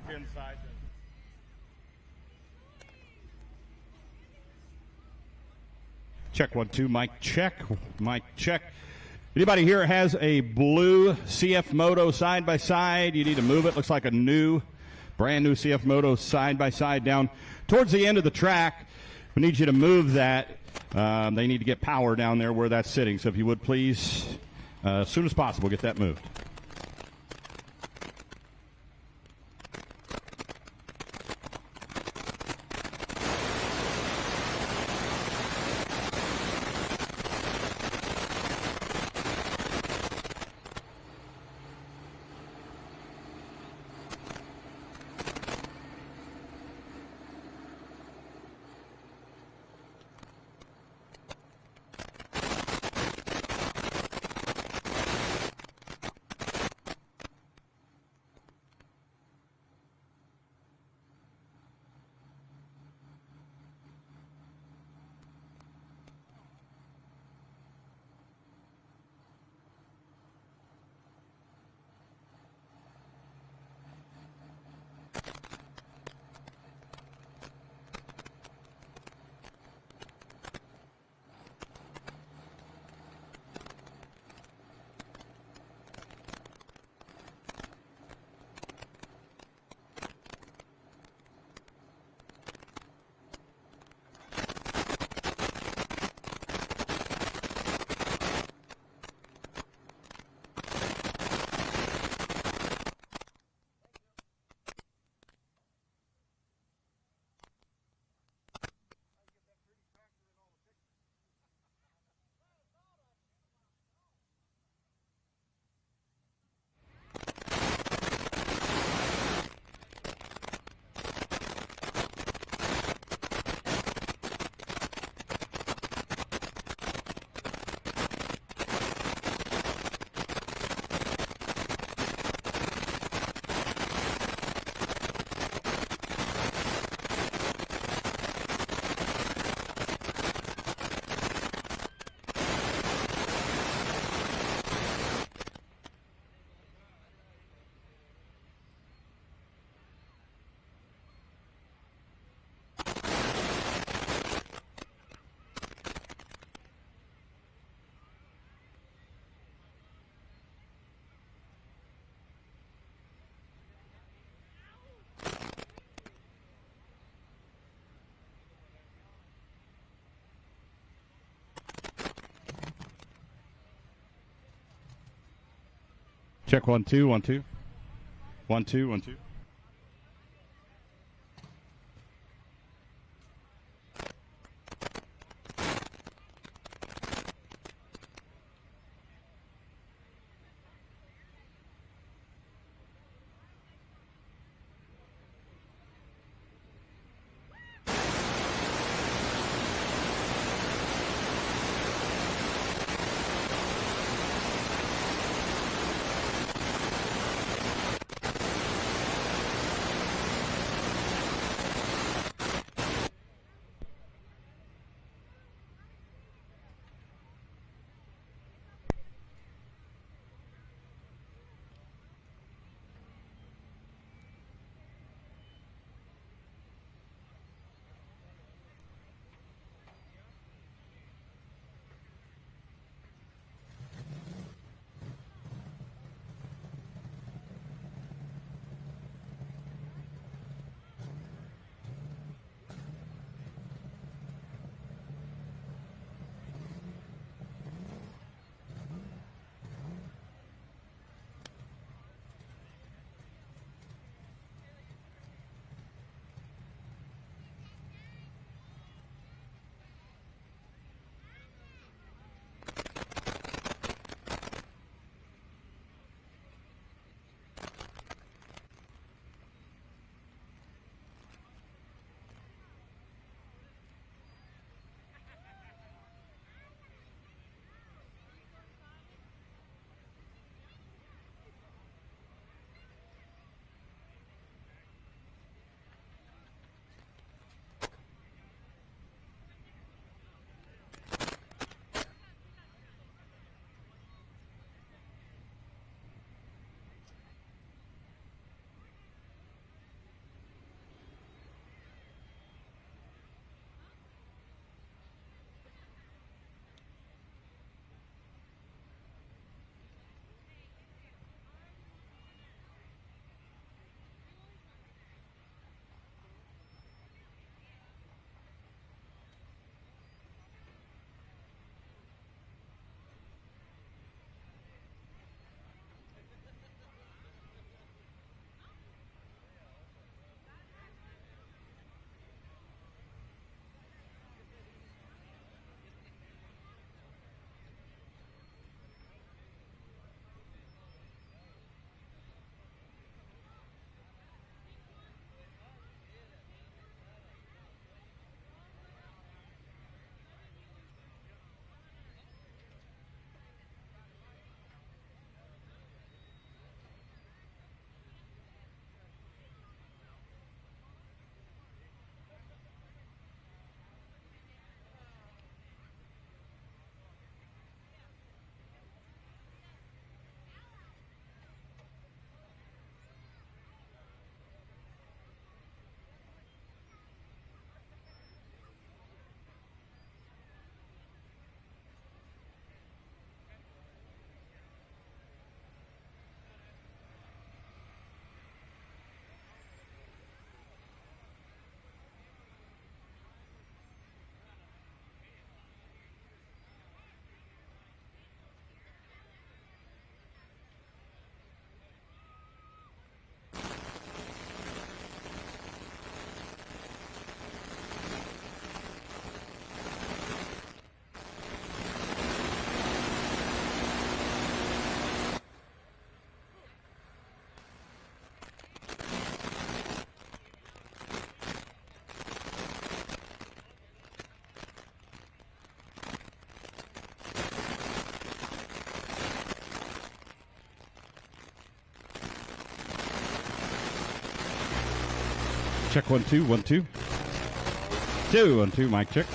pin side. Check 1 2, mic check, mic check. Anybody here has a blue CF Moto side by side? You need to move it. Looks like a brand new CF Moto side by side down towards the end of the track. We need you to move that. They need to get power down there where that's sitting. So if you would please, as soon as possible, get that moved. Check 1 2 1 2 1 2 1 2. Check 1 2 1 2. 2 1 2. Mic check.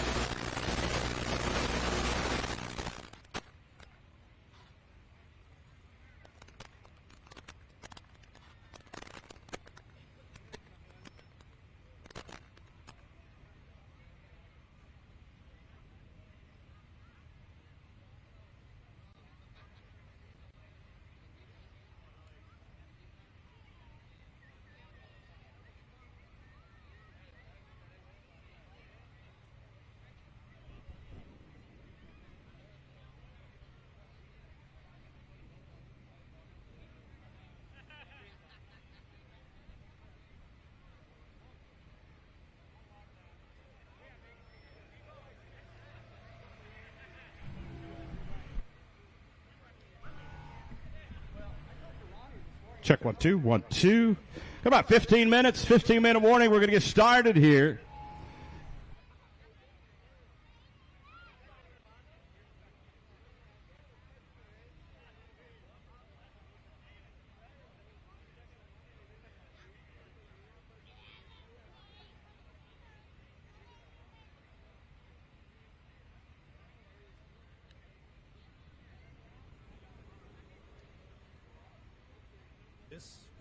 Check 1 2 1 2. About 15 minutes, 15-minute warning. We're going to get started here.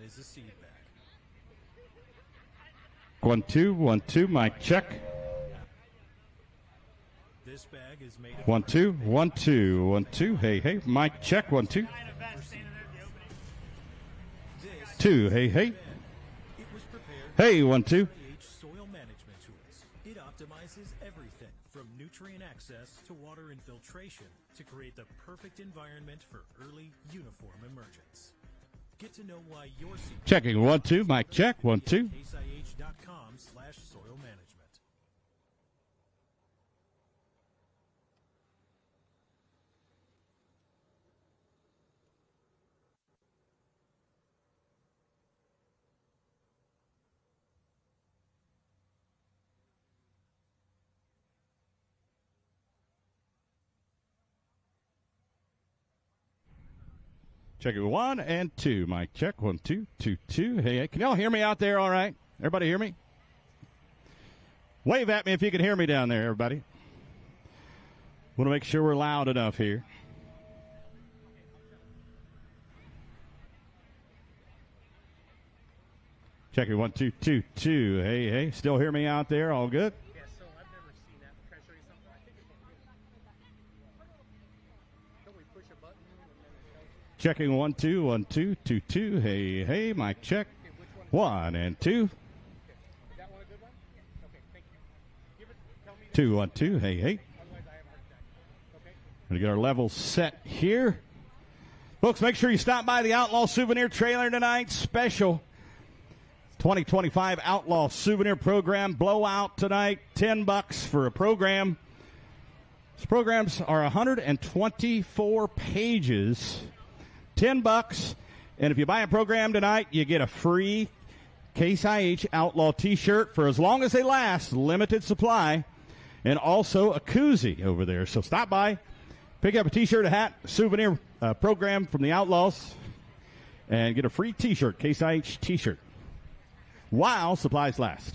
This is a seed bag. 1 2 1 2. Mic check. This bag is made of 1 2 1 2 1 2. Hey hey. Mic check. 1 2 2. Hey hey. It was prepared Hey 1 2. pH soil management tools. It optimizes everything from nutrient access to water infiltration to create the perfect environment for early uniform emergence. Get to know why your seed Checking 1 2. Mic check. 1 2. caseih.com/soil management. Check it 1 and 2. Mic check. 1 2 2 2. Hey, hey. Can y'all hear me out there all right? Everybody hear me? Wave at me if you can hear me down there, everybody. Want to make sure we're loud enough here. Check it 1 2 2 2. Hey, hey. Still hear me out there? All good? Yeah, so I've never seen that. Can I show you something? I think it's Don't we push a button and then it tells you? Checking 1 2 1 2 2 2. Hey, hey. Mic check. Okay, which one? 1 and 2. Is that one a good one? Okay, thank you. Tell me 2 1 2. Hey, hey. otherwise I have a heart attack. Okay? Going to get our levels set here. Folks, make sure you stop by the Outlaw Souvenir Trailer tonight. Special 2025 Outlaw Souvenir Program blowout tonight. $10 for a program. These programs are 124 pages. $10. And if you buy a program tonight, you get a free Case IH Outlaw t-shirt for as long as they last, limited supply, and also a koozie over there. So stop by, pick up a t-shirt, a hat, souvenir program from the Outlaws, and get a free t-shirt, Case IH t-shirt, while supplies last.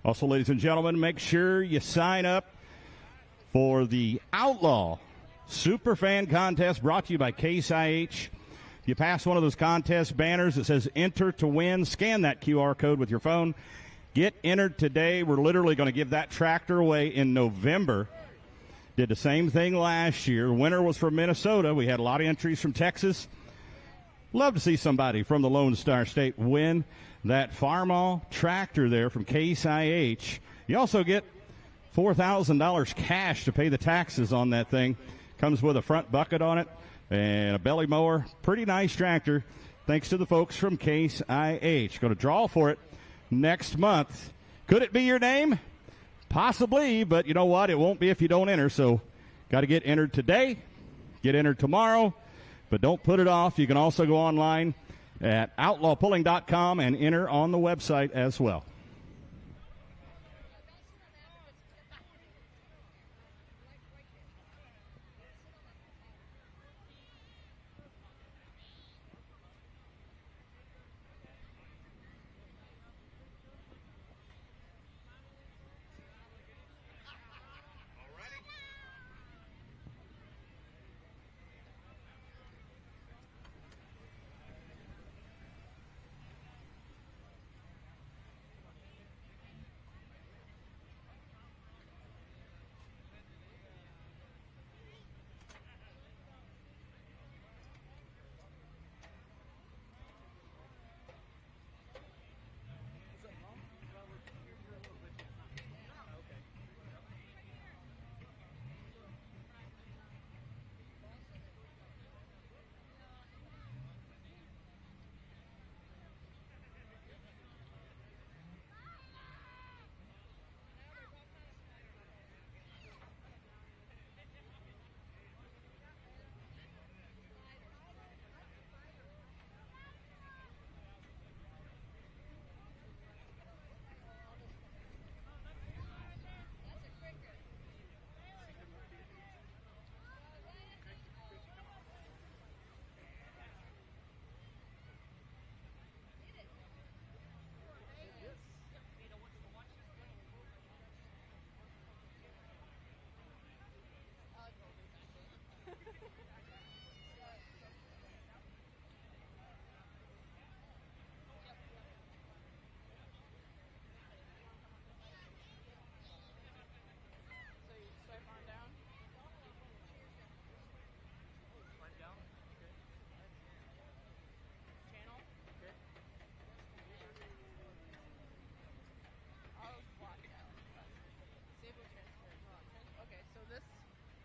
Also, ladies and gentlemen, make sure you sign up for the Outlaw Superfan Contest brought to you by Case IH. You pass one of those contest banners that says enter to win. Scan that QR code with your phone. Get entered today. We're literally going to give that tractor away in November. Did the same thing last year. Winner was from Minnesota. We had a lot of entries from Texas. Love to see somebody from the Lone Star State win that Farmall tractor there from Case IH. You also get $4,000 cash to pay the taxes on that thing. Comes with a front bucket on it and a belly mower. Pretty nice tractor, thanks to the folks from Case IH. Going to draw for it next month. Could it be your name? Possibly, but you know what? It won't be if you don't enter. So got to get entered today, get entered tomorrow, but don't put it off. You can also go online at outlawpulling.com and enter on the website as well.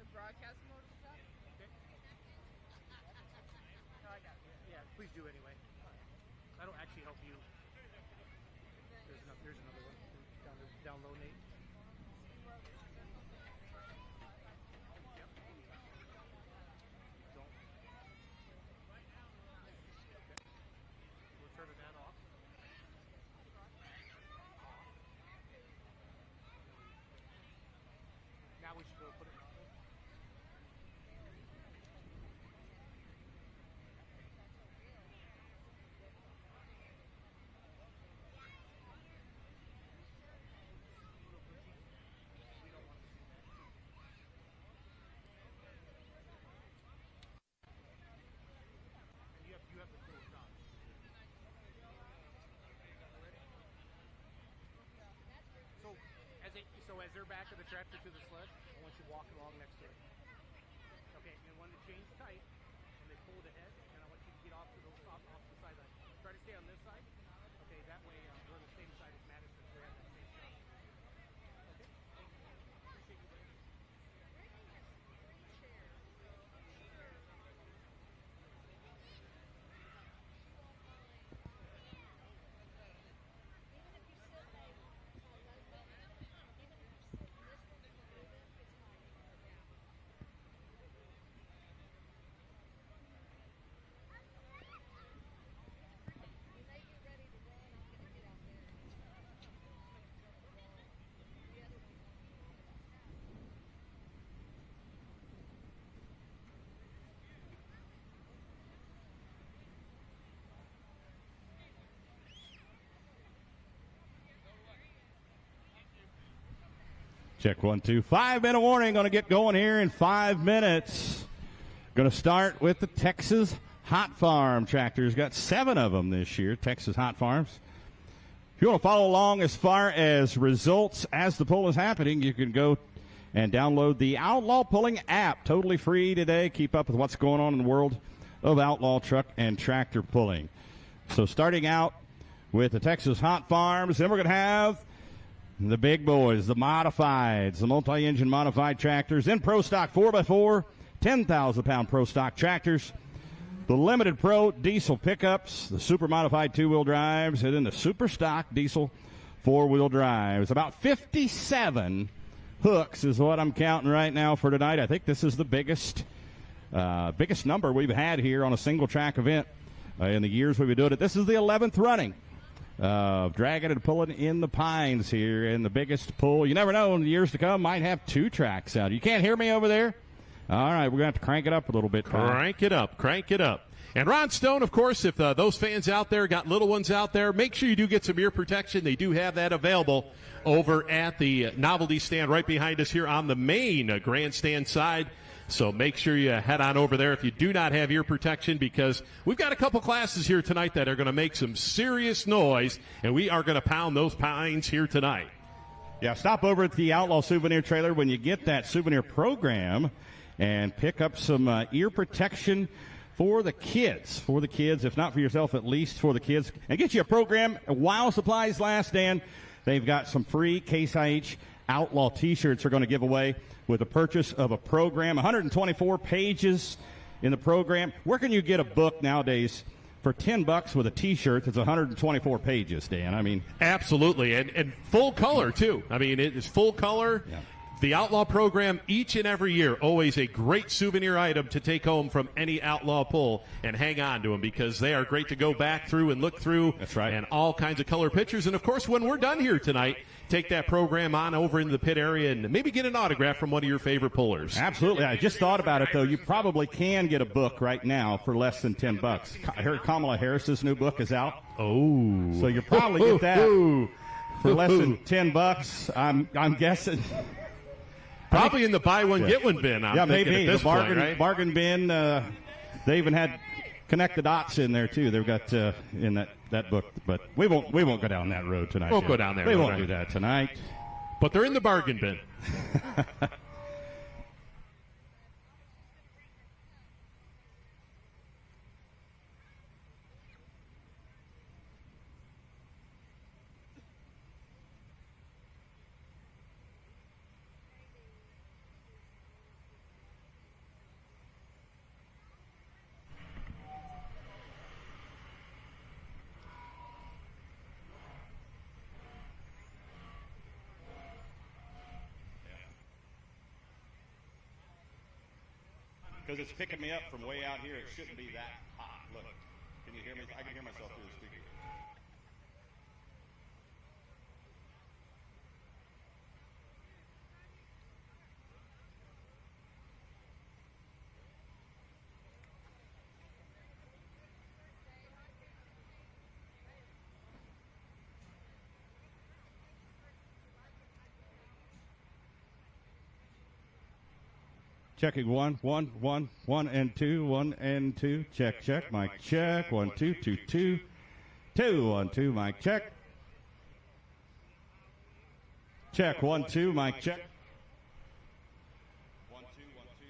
Broadcast mode stuff? Okay. No, I got it. Yeah, please do anyway. That'll actually help you. There's another one. Down low, Nate. Yep. Don't. Okay. We're turning that off. Now we should go put it on. So as they're back of the tractor to the sled, I want you to walk along next to it. Okay, and when it changes tight, and they pull it ahead, and I want you to get off to the sideline. Try to stay on this side. Okay, that way we're on the same side as Madison, so we have that same shot. Okay, thank you. Appreciate you, buddy. Check 1, 2. 5-minute warning. Going to get going here in 5 minutes. Going to start with the Texas Hot Farm tractors. Got 7 of them this year, Texas Hot Farms. If you want to follow along as far as results as the pull is happening, you can go and download the Outlaw Pulling app. Totally free today. Keep up with what's going on in the world of outlaw truck and tractor pulling. So starting out with the Texas Hot Farms, then we're going to have the big boys, the modifieds, the multi-engine modified tractors, then Pro Stock 4x4, 10,000-pound Pro Stock tractors, the Limited Pro diesel pickups, the Super Modified two-wheel drives, and then the Super Stock diesel four-wheel drives. About 57 hooks is what I'm counting right now for tonight. I think this is the biggest number we've had here on a single-track event in the years we've been doing it. This is the 11th running of Draggin and Pullin in the Pines here, and the biggest pull. You never know, in the years to come, might have 2 tracks out. You can't hear me over there? All right, we're going to have to crank it up a little bit. Crank it up. And Ron Stone, of course, if those fans out there got little ones out there, make sure you do get some ear protection. They do have that available over at the novelty stand right behind us here on the main grandstand side. So make sure you head on over there if you do not have ear protection, because we've got a couple classes here tonight that are going to make some serious noise, and we are going to pound those pines here tonight. Yeah, stop over at the Outlaw Souvenir Trailer when you get that souvenir program and pick up some ear protection for the kids, if not for yourself, at least for the kids. And get you a program while supplies last, Dan. They've got some free Case IH Outlaw T-shirts they're going to give away with the purchase of a program. 124 pages in the program. Where can you get a book nowadays for $10 with a T-shirt that's 124 pages, Dan? I mean, absolutely, and full color too. I mean, it is full color. Yeah. The Outlaw program, each and every year, always a great souvenir item to take home from any Outlaw pull and hang on to them, because they are great to go back through and look through. That's right. And all kinds of color pictures. And, of course, when we're done here tonight, take that program on over into the pit area and maybe get an autograph from one of your favorite pullers. Absolutely. I just thought about it, though. You probably can get a book right now for less than $10. I heard Kamala Harris's new book is out. Oh. So you probably get that for less than $10. I'm guessing. Probably in the buy one, get one bin. I'm thinking maybe. At this the bargain, point, right? bargain bin. They even had connect the dots in there, too. They've got in that book. But we won't go down that road tonight. Won't go down there. We road, won't right? do that tonight. But they're in the bargain bin. Because it's picking me up from way out here. It shouldn't be that hot. Look, can you hear me? I can hear myself through the speaker. Checking 1, 1, 1, 1 and 2, 1 and 2. Check, check. Mic check. 1, 2, 2, 2. 2, 1, 2. Mic check. Check 1, 2. Mic check. 1, 2, 1, 2.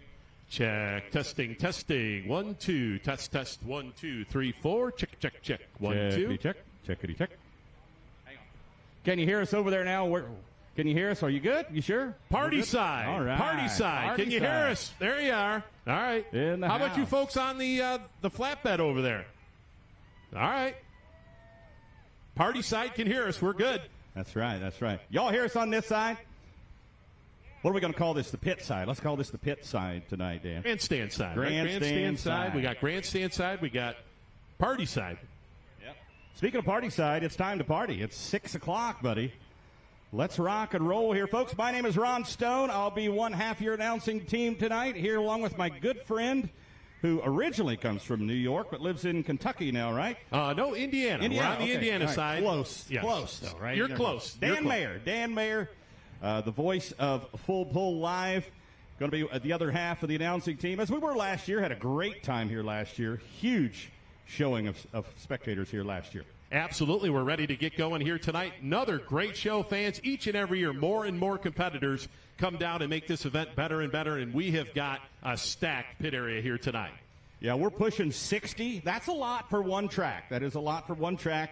Check. Testing. 1, 2. Test. 1, 2, 3, 4. Check. 1, 2. Checkity check. Checkity check. Hang on. Can you hear us over there now? Can you hear us? Are you good? You sure? Party side. All right. Party side. Can you hear us? There you are. All right. In the How about you house. folks on the flatbed over there? All right. Party side can hear us. We're good. That's right. Y'all hear us on this side? What are we going to call this? The pit side. Let's call this the pit side tonight, Dan. Grandstand side. Grandstand side. We got grandstand side. We got party side. Yep. Speaking of party side, it's time to party. It's 6 o'clock, buddy. Let's rock and roll here, folks. My name is Ron Stone. I'll be one half your announcing team tonight, here along with my good friend who originally comes from New York but lives in Kentucky now, right? No, Indiana. We're on the okay. Indiana All right. side. Close. Yes. Close, though, right? You're close. Dan Mayer. the voice of Full Pull Live. Going to be the other half of the announcing team, as we were last year. Had a great time here last year. Huge showing of spectators here last year. Absolutely. We're ready to get going here tonight. Another great show, fans. Each and every year, more and more competitors come down and make this event better and better, and we have got a stacked pit area here tonight. Yeah, we're pushing 60. That's a lot for one track. That is a lot for one track.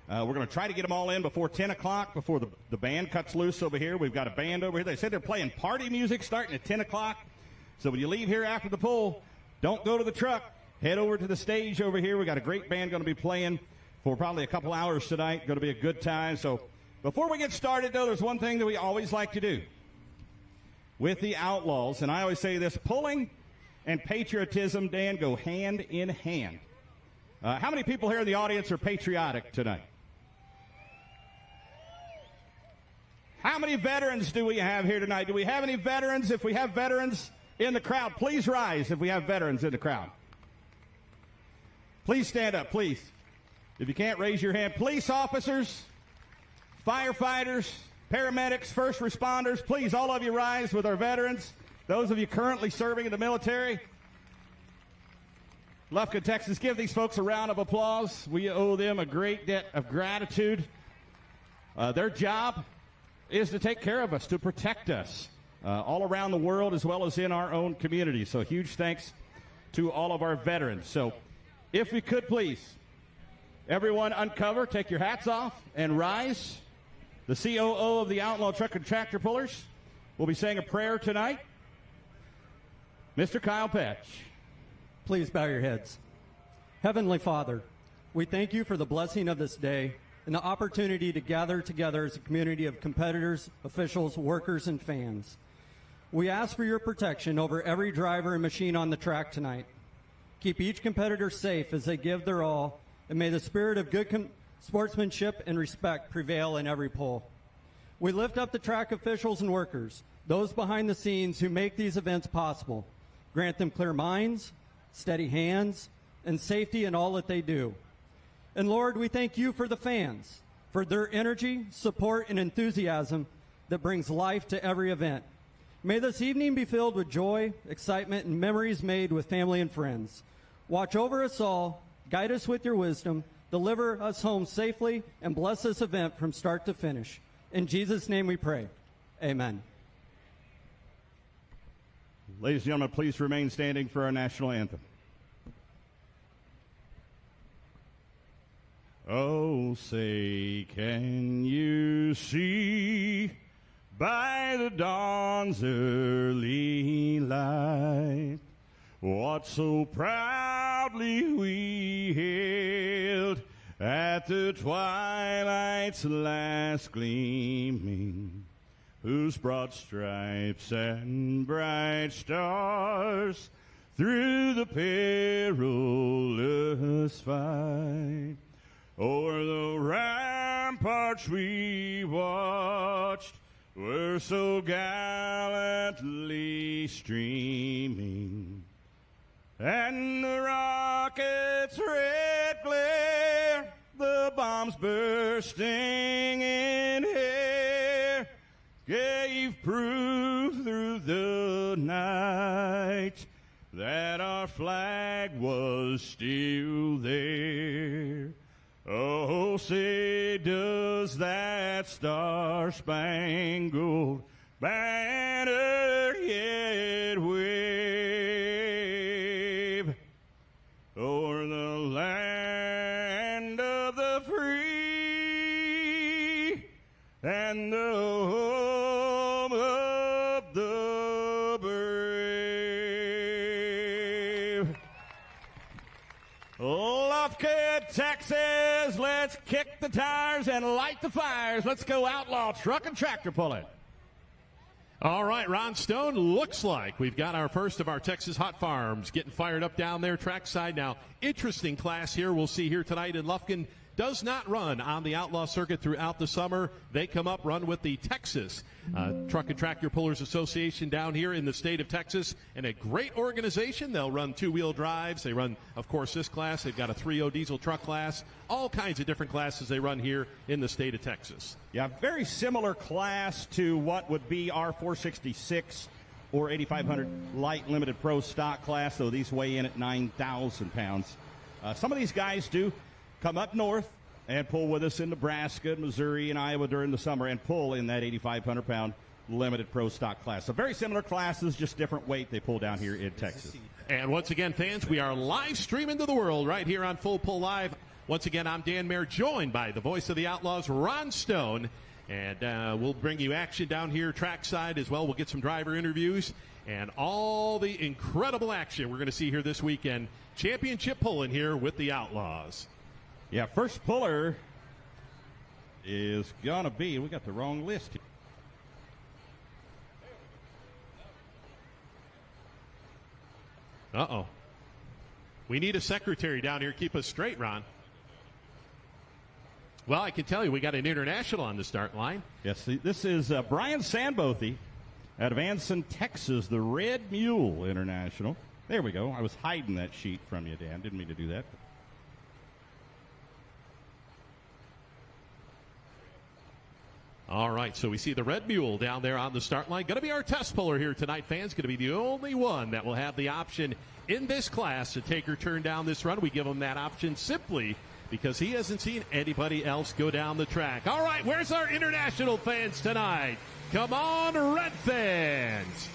We're going to try to get them all in before 10 o'clock, before the band cuts loose over here. We've got a band over here. They said they're playing party music starting at 10 o'clock. So when you leave here after the pull, don't go to the truck. Head over to the stage over here. We've got a great band going to be playing for probably a couple hours tonight. Going to be a good time. So before we get started, though, there's one thing that we always like to do with the Outlaws. And I always say this, pulling and patriotism, Dan, go hand in hand. How many people here in the audience are patriotic tonight? How many veterans do we have here tonight? Do we have any veterans? If we have veterans in the crowd, please rise if we have veterans in the crowd. Please stand up, please. If you can't raise your hand, police officers, firefighters, paramedics, first responders, please, all of you rise with our veterans. Those of you currently serving in the military. Lufkin, Texas, give these folks a round of applause. We owe them a great debt of gratitude. Their job is to take care of us, to protect us all around the world as well as in our own community. So huge thanks to all of our veterans. So if we could please, everyone uncover, take your hats off, and rise. The COO of the Outlaw Truck and Tractor Pullers will be saying a prayer tonight. Mr. Kyle Patch. Please bow your heads. Heavenly Father, we thank you for the blessing of this day and the opportunity to gather together as a community of competitors, officials, workers, and fans. We ask for your protection over every driver and machine on the track tonight. Keep each competitor safe as they give their all, and may the spirit of good sportsmanship and respect prevail in every pull. We lift up the track officials and workers, those behind the scenes who make these events possible. Grant them clear minds, steady hands, and safety in all that they do. And Lord, we thank you for the fans, for their energy, support, and enthusiasm that brings life to every event. May this evening be filled with joy, excitement, and memories made with family and friends. Watch over us all, guide us with your wisdom, deliver us home safely, and bless this event from start to finish. In Jesus' name we pray. Amen. Ladies and gentlemen, please remain standing for our national anthem. Oh, say, can you see by the dawn's early light what so proudly we hailed at the twilight's last gleaming, whose broad stripes and bright stars through the perilous fight o'er the ramparts we watched were so gallantly streaming, and the rocket's red glare, the bombs bursting in air, gave proof through the night that our flag was still there. Oh, say, does that star-spangled banner yet wave o'er the land of the free and the home of the brave? Lufkin, Texas, let's kick the tires and light the fires. Let's go Outlaw Truck and Tractor Pullin. All right, Ron Stone, looks like we've got our first of our Texas Hot Farms getting fired up down there trackside now. Interesting class here we'll see here tonight in Lufkin. does not run on the Outlaw circuit throughout the summer. They come up, run with the Texas Truck and Tractor Pullers Association down here in the state of Texas, and a great organization. They'll run two-wheel drives. They run, of course, this class. They've got a 3.0 diesel truck class, all kinds of different classes they run here in the state of Texas. Yeah, very similar class to what would be our 466 or 8500 light limited pro stock class, though these weigh in at 9,000 pounds. Some of these guys do come up north and pull with us in Nebraska, Missouri, and Iowa during the summer and pull in that 8,500-pound limited pro stock class. So very similar classes, just different weight they pull down here in Texas. And once again, fans, we are live streaming to the world right here on Full Pull Live. Once again, I'm Dan Mayer, joined by the voice of the Outlaws, Ron Stone. And we'll bring you action down here trackside as well. We'll get some driver interviews and all the incredible action we're going to see here this weekend. Championship pulling here with the Outlaws. Yeah, first puller is going to be, we got the wrong list here. Uh-oh. We need a secretary down here. Keep us straight, Ron. Well, I can tell you we got an international on the start line. Yes, this is Brian Sandbothy out of Anson, Texas, the Red Mule International. There we go. I was hiding that sheet from you, Dan. Didn't mean to do that. All right, so we see the Red Mule down there on the start line. Going to be our test puller here tonight, fans. Going to be the only one that will have the option in this class to take her turn down this run. We give him that option simply because he hasn't seen anybody else go down the track. All right, where's our international fans tonight? Come on, Red fans.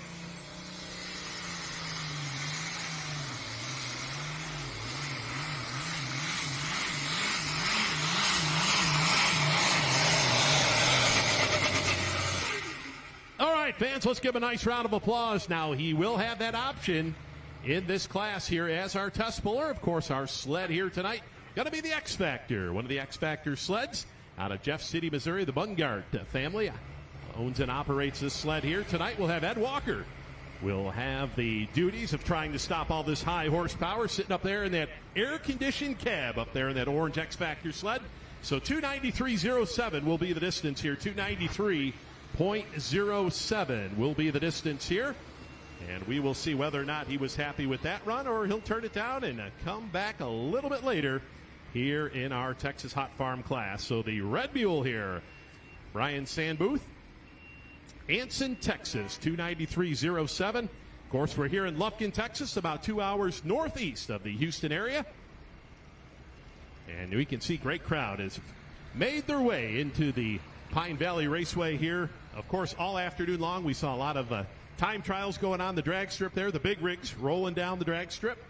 All right, fans, let's give him a nice round of applause. Now, he will have that option in this class here as our test puller. Of course, our sled here tonight going to be the X Factor, one of the X Factor sleds out of Jeff City, Missouri. The Bungart family owns and operates this sled here. Tonight we'll have Ed Walker. We'll have the duties of trying to stop all this high horsepower sitting up there in that air-conditioned cab up there in that orange X Factor sled. So 293.07 will be the distance here. 293.07 will be the distance here. And we will see whether or not he was happy with that run or he'll turn it down and come back a little bit later here in our Texas Hot Farm class. So the Red Mule here, Brian Sandbothy, Anson, Texas, 293.07. Of course, we're here in Lufkin, Texas, about 2 hours northeast of the Houston area. And we can see great crowd has made their way into the Pine Valley Raceway here. Of course, all afternoon long, we saw a lot of time trials going on the drag strip there. The big rigs rolling down the drag strip.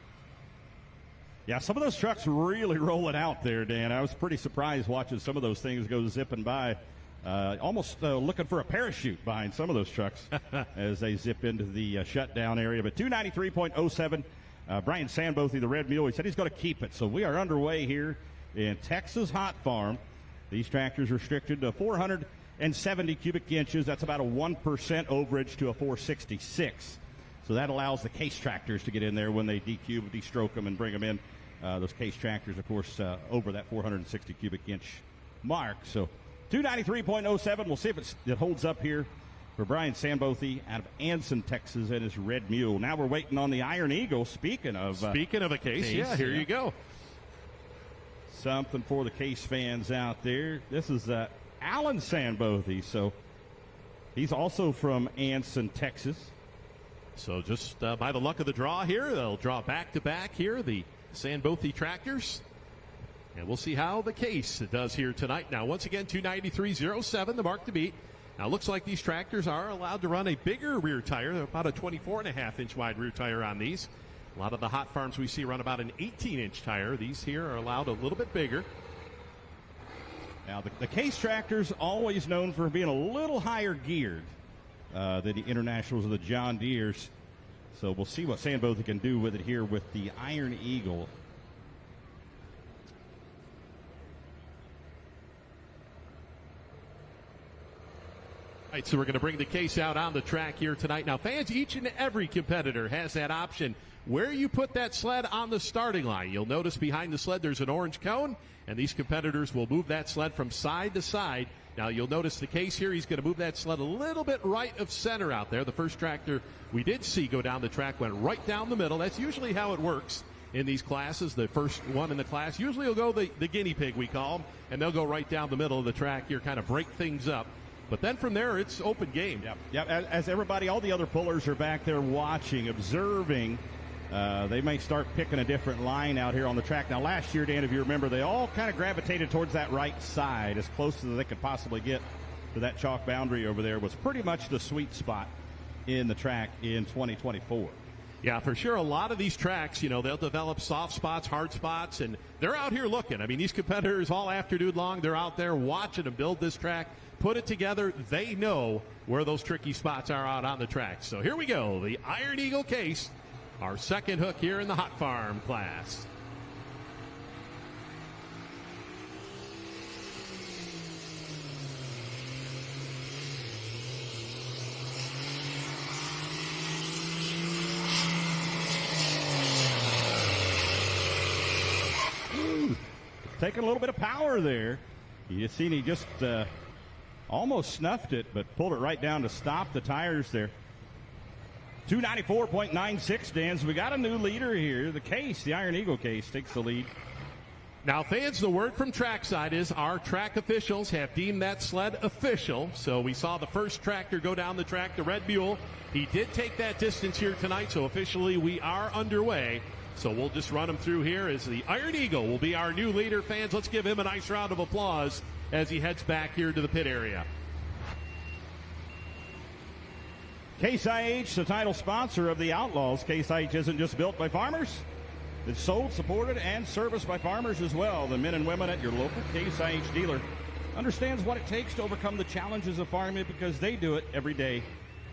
Yeah, some of those trucks really rolling out there, Dan. I was pretty surprised watching some of those things go zipping by. Almost looking for a parachute behind some of those trucks as they zip into the shutdown area. But 293.07, Brian Sandbothy, the Red Mule, he said he's going to keep it. So we are underway here in Texas Hot Farm. These tractors are restricted to 470 cubic inches. That's about a 1% overage to a 466. So that allows the case tractors to get in there when they decube, destroke them, and bring them in. Those case tractors, of course, over that 460 cubic inch mark. So 293.07. We'll see if it holds up here for Brian Sandbothy out of Anson, Texas, and his Red Mule. Now we're waiting on the Iron Eagle. Speaking of a case, yeah, here you go. Something for the case fans out there. This is Alan Sandbothy. So he's also from Anson, Texas. So just by the luck of the draw here, they'll draw back-to-back here, the Sandbothy tractors. And we'll see how the case does here tonight. Now, once again, 293.07, the mark to beat. Now, looks like these tractors are allowed to run a bigger rear tire. They're about a 24.5-inch wide rear tire on these. A lot of the hot farms we see run about an 18-inch tire. These here are allowed a little bit bigger. Now, the case tractors always known for being a little higher geared than the Internationals or the John Deeres. So we'll see what Sandbothy can do with it here with the Iron Eagle. All right, so we're going to bring the case out on the track here tonight. Now, fans, each and every competitor has that option where you put that sled on the starting line. You'll notice behind the sled there's an orange cone, and these competitors will move that sled from side to side. Now, you'll notice the case here, he's going to move that sled a little bit right of center out there. The first tractor we did see go down the track went right down the middle. That's usually how it works in these classes. The first one in the class usually will go the guinea pig, we call them, and they'll go right down the middle of the track here, kind of break things up. But then from there, it's open game. Yep. As everybody, all the other pullers are back there watching, observing. They may start picking a different line out here on the track. Now, last year, Dan, if you remember, they all kind of gravitated towards that right side as close as they could possibly get to that chalk boundary over there. Was pretty much the sweet spot in the track in 2024. Yeah, for sure. A lot of these tracks, they'll develop soft spots, hard spots, and they're out here looking. I mean, these competitors all afternoon long, they're out there watching them build this track, put it together. They know where those tricky spots are out on the track. So here we go, the Iron Eagle case, our second hook here in the Hot Farm class. Taking a little bit of power there. You see he just almost snuffed it, but pulled it right down to stop the tires there. 294.96, Dan. So we got a new leader here. The case, the Iron Eagle case, takes the lead. Now, fans, the word from trackside is our track officials have deemed that sled official. So we saw the first tractor go down the track, the Red Mule. He did take that distance here tonight, so officially we are underway. So we'll just run him through here as the Iron Eagle will be our new leader. Fans, let's give him a nice round of applause as he heads back here to the pit area. Case IH, the title sponsor of the Outlaws. Case IH isn't just built by farmers. It's sold, supported, and serviced by farmers as well. The men and women at your local Case IH dealer understands what it takes to overcome the challenges of farming because they do it every day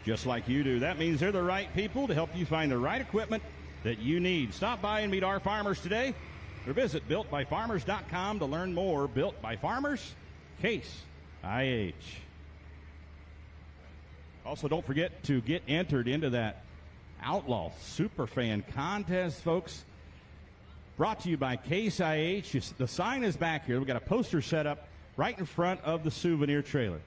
just like you do. That means they're the right people to help you find the right equipment that you need. Stop by and meet our farmers today or visit builtbyfarmers.com to learn more. Built by Farmers, Case IH. Also, don't forget to get entered into that Outlaw Superfan contest, folks. Brought to you by Case IH. The sign is back here. We've got a poster set up right in front of the souvenir trailer.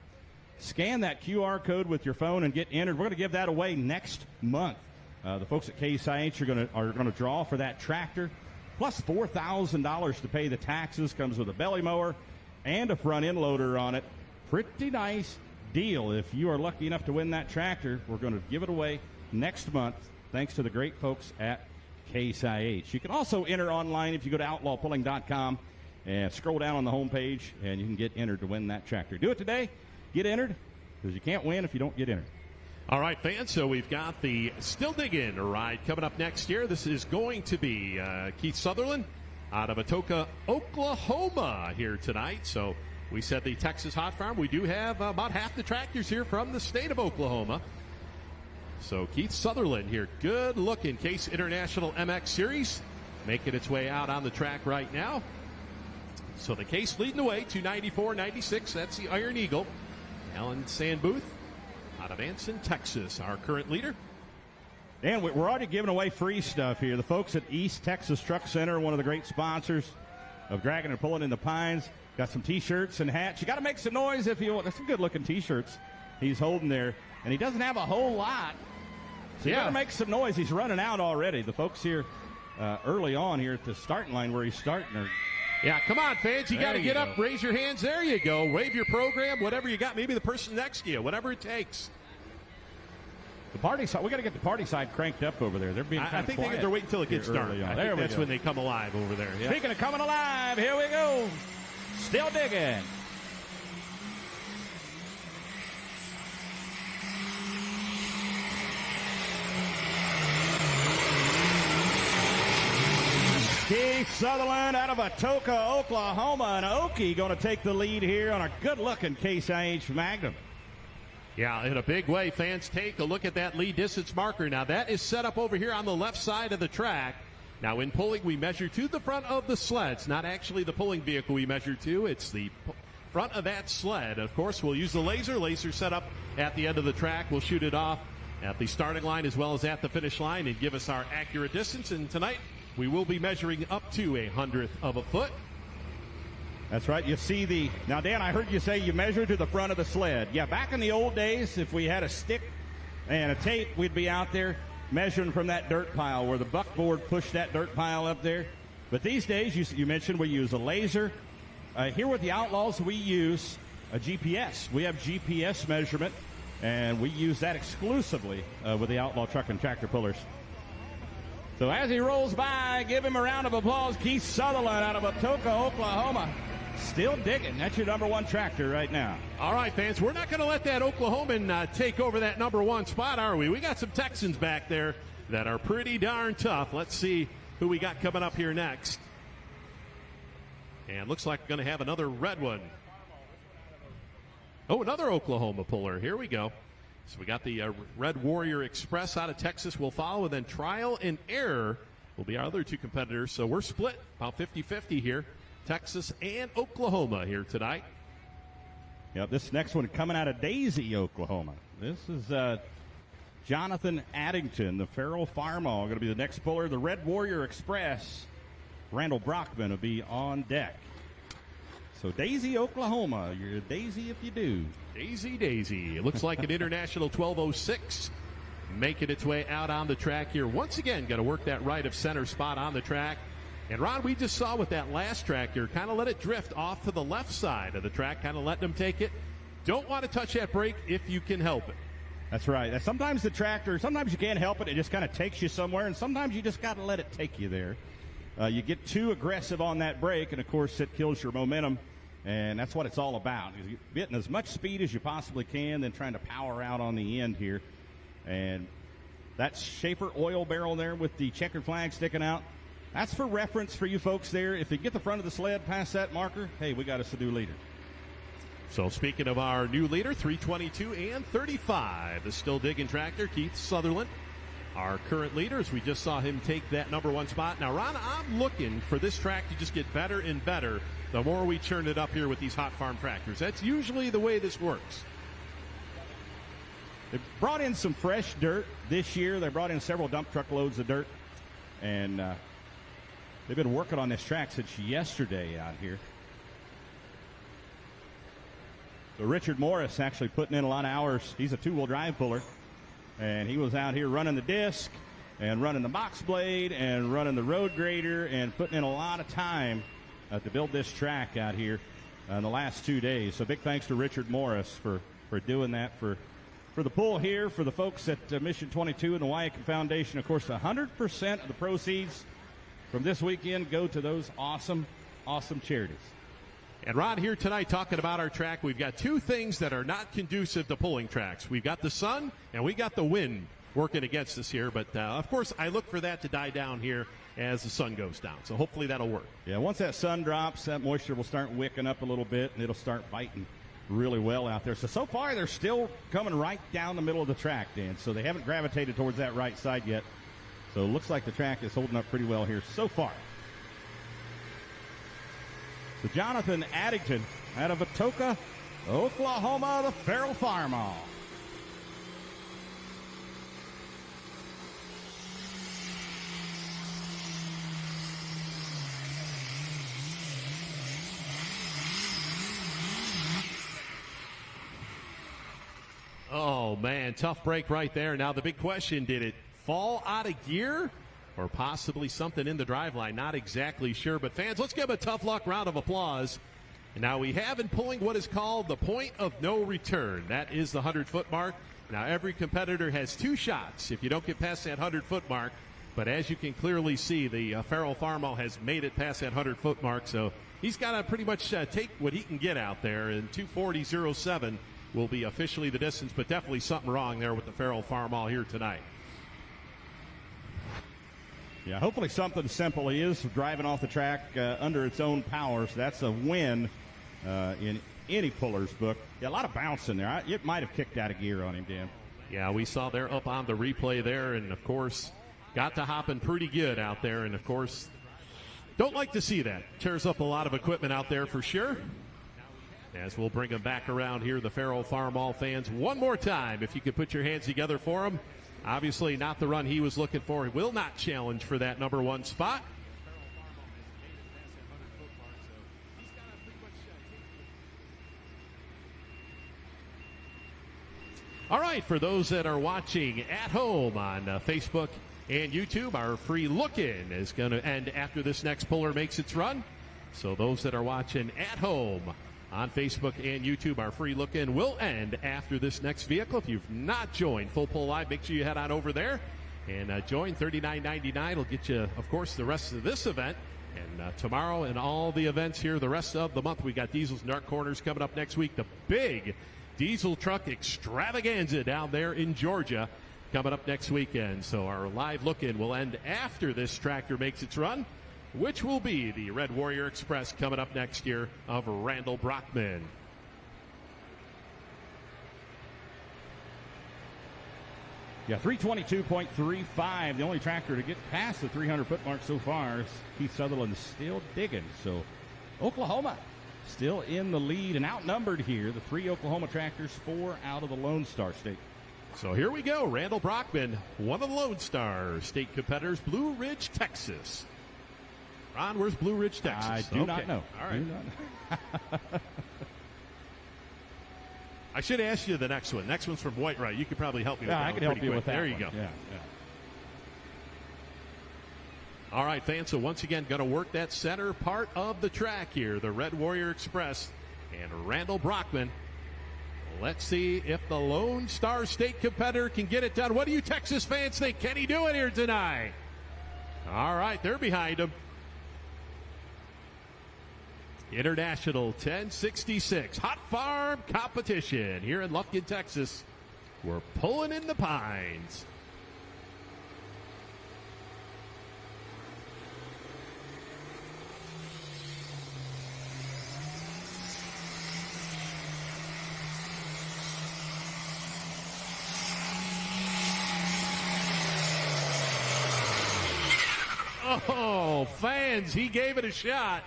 Scan that QR code with your phone and get entered. We're going to give that away next month. The folks at Case IH are going to draw for that tractor, plus $4,000 to pay the taxes. Comes with a belly mower and a front end loader on it. Pretty nice deal. If you are lucky enough to win that tractor, we're going to give it away next month, thanks to the great folks at Case IH. You can also enter online if you go to outlawpulling.com and scroll down on the homepage, and you can get entered to win that tractor. Do it today. Get entered, because you can't win if you don't get entered. All right, fans, so we've got the Still Diggin' ride coming up next year. This is going to be Keith Sutherland out of Atoka, Oklahoma here tonight. So we said the Texas Hot Farm. We do have about half the tractors here from the state of Oklahoma. So Keith Sutherland here, good-looking Case International MX Series, making its way out on the track right now. So the Case leading the way, 294.96. That's the Iron Eagle. Alan Sandbooth out of Anson, Texas, our current leader. And we're already giving away free stuff here. The folks at East Texas Truck Center, one of the great sponsors of Draggin Pullin in the Pines, got some T-shirts and hats. You got to make some noise if you want. That's some good-looking T-shirts he's holding there. And he doesn't have a whole lot. So you got to make some noise. He's running out already. The folks here early on here at the starting line where he's starting are. Yeah, come on, fans. You got to get up, raise your hands. There you go. Wave your program, whatever you got. Maybe the person next to you, whatever it takes. The party side, we got to get the party side cranked up over there. They're being kind of quiet. I think they're waiting until it gets dark. I think that's when they come alive over there. Yeah. Speaking of coming alive, here we go. Still digging. Keith Sutherland out of Atoka, Oklahoma, and Okie going to take the lead here on a good-looking Case IH Magnum. Yeah, in a big way. Fans, take a look at that lead distance marker. Now, that is set up over here on the left side of the track. Now, in pulling, we measure to the front of the sleds. Not actually the pulling vehicle we measure to. It's the front of that sled. Of course, we'll use the laser set up at the end of the track. We'll shoot it off at the starting line as well as at the finish line and give us our accurate distance. And tonight, we will be measuring up to 1/100th of a foot. That's right. You see now, Dan, I heard you say you measure to the front of the sled. Yeah, back in the old days, if we had a stick and a tape, we'd be out there measuring from that dirt pile where the buckboard pushed that dirt pile up there. But these days, you mentioned we use a laser. Here with the Outlaws, we use a GPS. We have GPS measurement, and we use that exclusively with the Outlaw Truck and Tractor Pullers. So as he rolls by, give him a round of applause. Keith Sutherland out of Atoka, Oklahoma. Still digging. That's your number one tractor right now. All right, fans, we're not going to let that Oklahoman take over that number one spot, are we? We got some Texans back there that are pretty darn tough. Let's see who we got coming up here next. And looks like we're going to have another red one. Oh, another Oklahoma puller. Here we go. So we got the Red Warrior Express out of Texas will follow, and then Trial and Error will be our other two competitors. So we're split about 50-50 here. Texas and Oklahoma here tonight. Yep, this next one coming out of Daisy, Oklahoma. This is Jonathan Addington, the Farrell Farmall, going to be the next puller. The Red Warrior Express, Randall Brockman will be on deck. So Daisy, Oklahoma, you're Daisy if you do. Daisy. It looks like an International 1206 making its way out on the track here. Once again, got to work that right of center spot on the track. And, Ron, we just saw with that last track here, kind of let it drift off to the left side of the track, kind of letting them take it. Don't want to touch that brake if you can help it. That's right. Sometimes the tractor, sometimes you can't help it. It just kind of takes you somewhere, and sometimes you just got to let it take you there. You get too aggressive on that brake, and, of course, it kills your momentum, and that's what it's all about. You're getting as much speed as you possibly can, then trying to power out on the end here. And that Schaefer oil barrel there with the checkered flag sticking out, that's for reference for you folks there. If you get the front of the sled past that marker, hey, we got us a new leader. So speaking of our new leader, 322 and 35, the Still Digging tractor, Keith Sutherland, our current leader, as we just saw him take that number one spot. Now, Ron, I'm looking for this track to just get better and better the more we churn it up here with these hot farm tractors. That's usually the way this works. They brought in some fresh dirt this year. They brought in several dump truck loads of dirt, and they've been working on this track since yesterday out here. So Richard Morris actually putting in a lot of hours. He's a two-wheel drive puller, and he was out here running the disc and running the box blade and running the road grader and putting in a lot of time to build this track out here in the last 2 days. So big thanks to Richard Morris for doing that for the pull here, for the folks at Mission 22 and the Wyatt Foundation. Of course, 100% of the proceeds from this weekend go to those awesome, awesome charities. And Ron, here tonight talking about our track, we've got two things that are not conducive to pulling tracks. We've got the sun and we got the wind working against us here. But, of course, I look for that to die down here as the sun goes down. So hopefully that'll work. Yeah, once that sun drops, that moisture will start wicking up a little bit, and it'll start biting really well out there. So far, they're still coming right down the middle of the track, Dan. So they haven't gravitated towards that right side yet. So it looks like the track is holding up pretty well here so far. So Jonathan Addington out of Atoka, Oklahoma, the Farrell Farmall. Oh, man, tough break right there. Now, the big question, did it fall out of gear or possibly something in the driveline? Not exactly sure. But, fans, let's give a tough luck round of applause. And now we have in pulling what is called the point of no return. That is the 100-foot mark. Now, every competitor has two shots if you don't get past that 100-foot mark. But as you can clearly see, the Farrell Farmall has made it past that 100-foot mark. So he's got to pretty much take what he can get out there. And 2:40.07 will be officially the distance, but definitely something wrong there with the Farrell Farmall here tonight. Yeah, hopefully something simple. He is driving off the track under its own power, so that's a win in any puller's book. Yeah, a lot of bounce in there. It might have kicked out of gear on him, Dan. Yeah, we saw there up on the replay there, and, of course, got to hopping pretty good out there. And, of course, don't like to see that. Tears up a lot of equipment out there for sure. as we'll bring them back around here, the Farrell Farm All fans, one more time. If you could put your hands together for him. Obviously not the run he was looking for. He will not challenge for that number 1 spot. All right, for those that are watching at home on Facebook and YouTube, our free look-in is going to end after this next puller makes its run. So those that are watching at home on Facebook and YouTube, our free look-in will end after this next vehicle. If you've not joined Full Pull Live, make sure you head on over there and join. $39.99 will get you, of course, the rest of this event. And tomorrow and all the events here the rest of the month. We got Diesels and Dark Corners coming up next week. The big diesel truck extravaganza down there in Georgia coming up next weekend. So our live look-in will end after this tractor makes its run, which will be the Red Warrior Express coming up next year of Randall Brockman. Yeah, 322.35. The only tractor to get past the 300-foot mark so far is Keith Sutherland still digging. So Oklahoma still in the lead and outnumbered here. The 3 Oklahoma tractors, 4 out of the Lone Star State. So here we go. Randall Brockman, one of the Lone Star State competitors, Blue Ridge, Texas. Ron, where's Blue Ridge, Texas? I do not know. All right. Do not know. I should ask you the next one. Next one's from Whitewright. You could probably help me with that. I can help you with that. There you one. go. Yeah. All right, fans, so once again, going to work that center part of the track here, the Red Warrior Express and Randall Brockman. Let's see if the Lone Star State competitor can get it done. What do you Texas fans think? Can he do it here tonight? All right, they're behind him. International 1066 Hot Farm Competition here in Lufkin, Texas. We're pulling in the pines. Oh, fans, he gave it a shot.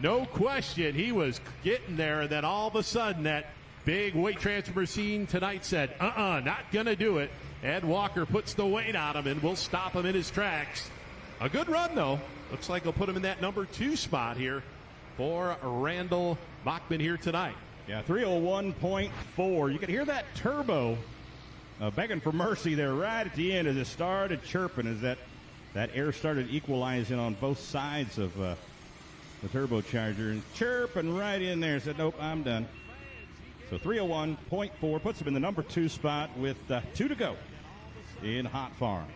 No question, he was getting there, and then all of a sudden that big weight transfer machine tonight said, not going to do it. Ed Walker puts the weight on him, and we'll stop him in his tracks. A good run, though. Looks like he'll put him in that number 2 spot here for Randall Brockman here tonight. Yeah, 301.4. You could hear that turbo begging for mercy there right at the end as it started chirping, as that air started equalizing on both sides of the turbocharger, and chirping right in there. Said, nope, I'm done. So 301.4 puts him in the number 2 spot with 2 to go in Hot Farm.